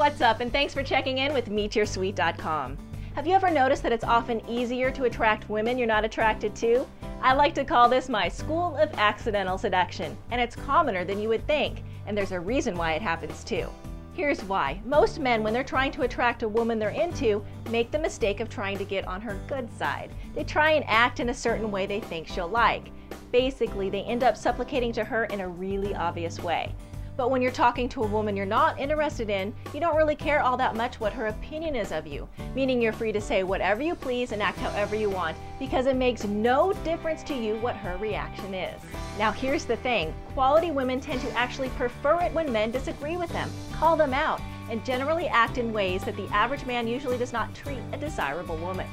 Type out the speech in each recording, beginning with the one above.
What's up, and thanks for checking in with MeetYourSweet.com. Have you ever noticed that it's often easier to attract women you're not attracted to? I like to call this my school of accidental seduction, and it's commoner than you would think, and there's a reason why it happens too. Here's why. Most men, when they're trying to attract a woman they're into, make the mistake of trying to get on her good side. They try and act in a certain way they think she'll like. Basically, they end up supplicating to her in a really obvious way. But when you're talking to a woman you're not interested in, you don't really care all that much what her opinion is of you, meaning you're free to say whatever you please and act however you want, because it makes no difference to you what her reaction is. Now here's the thing, quality women tend to actually prefer it when men disagree with them, call them out, and generally act in ways that the average man usually does not treat a desirable woman.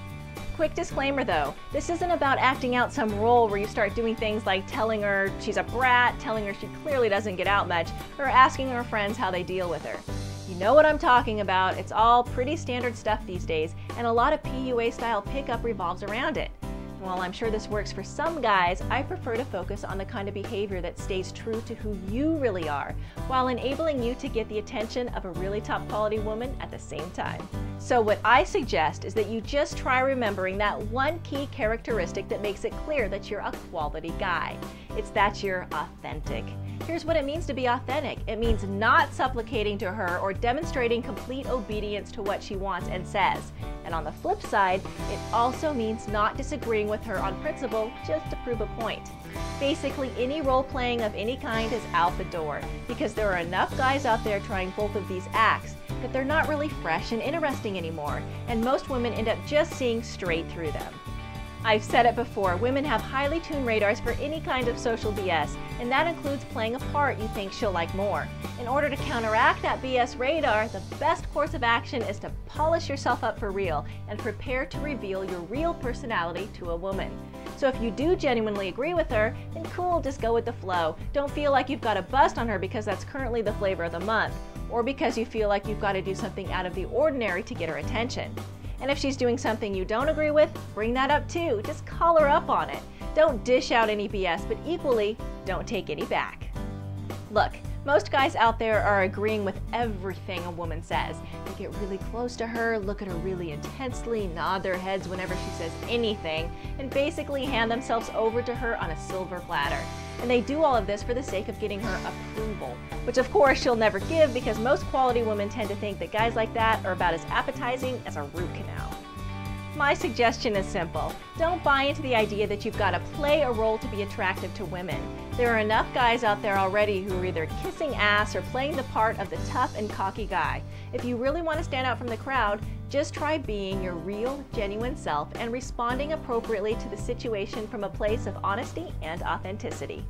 Quick disclaimer though, this isn't about acting out some role where you start doing things like telling her she's a brat, telling her she clearly doesn't get out much, or asking her friends how they deal with her. You know what I'm talking about, it's all pretty standard stuff these days, and a lot of PUA style pickup revolves around it. While I'm sure this works for some guys, I prefer to focus on the kind of behavior that stays true to who you really are, while enabling you to get the attention of a really top quality woman at the same time. So what I suggest is that you just try remembering that one key characteristic that makes it clear that you're a quality guy. It's that you're authentic. Here's what it means to be authentic. It means not supplicating to her or demonstrating complete obedience to what she wants and says. And on the flip side, it also means not disagreeing with her on principle just to prove a point. Basically, any role playing of any kind is out the door, because there are enough guys out there trying both of these acts that they're not really fresh and interesting anymore, and most women end up just seeing straight through them. I've said it before, women have highly tuned radars for any kind of social BS, and that includes playing a part you think she'll like more. In order to counteract that BS radar, the best course of action is to polish yourself up for real and prepare to reveal your real personality to a woman. So if you do genuinely agree with her, then cool, just go with the flow. Don't feel like you've got to bust on her because that's currently the flavor of the month, or because you feel like you've got to do something out of the ordinary to get her attention. And if she's doing something you don't agree with, bring that up too. Just call her up on it. Don't dish out any BS, but equally, don't take any back. Look, most guys out there are agreeing with everything a woman says. They get really close to her, look at her really intensely, nod their heads whenever she says anything, and basically hand themselves over to her on a silver platter. And they do all of this for the sake of getting her approval, which of course she'll never give because most quality women tend to think that guys like that are about as appetizing as a root canal. My suggestion is simple. Don't buy into the idea that you've got to play a role to be attractive to women. There are enough guys out there already who are either kissing ass or playing the part of the tough and cocky guy. If you really want to stand out from the crowd, just try being your real, genuine self and responding appropriately to the situation from a place of honesty and authenticity.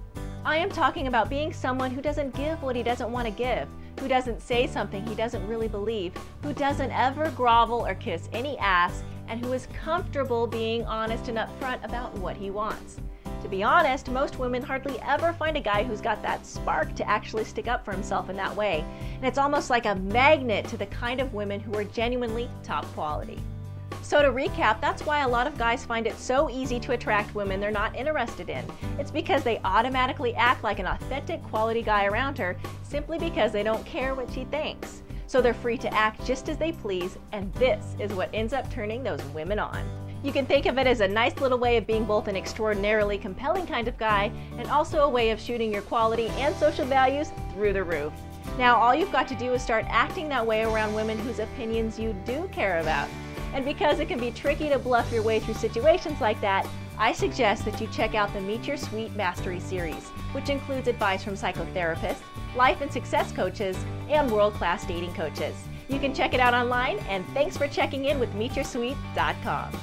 I am talking about being someone who doesn't give what he doesn't want to give, who doesn't say something he doesn't really believe, who doesn't ever grovel or kiss any ass, and who is comfortable being honest and upfront about what he wants. To be honest, most women hardly ever find a guy who's got that spark to actually stick up for himself in that way, and it's almost like a magnet to the kind of women who are genuinely top quality. So to recap, that's why a lot of guys find it so easy to attract women they're not interested in. It's because they automatically act like an authentic quality guy around her simply because they don't care what she thinks. So they're free to act just as they please, and this is what ends up turning those women on. You can think of it as a nice little way of being both an extraordinarily compelling kind of guy and also a way of shooting your quality and social values through the roof. Now all you've got to do is start acting that way around women whose opinions you do care about. And because it can be tricky to bluff your way through situations like that, I suggest that you check out the Meet Your Sweet Mastery series, which includes advice from psychotherapists, life and success coaches, and world-class dating coaches. You can check it out online, and thanks for checking in with MeetYourSweet.com.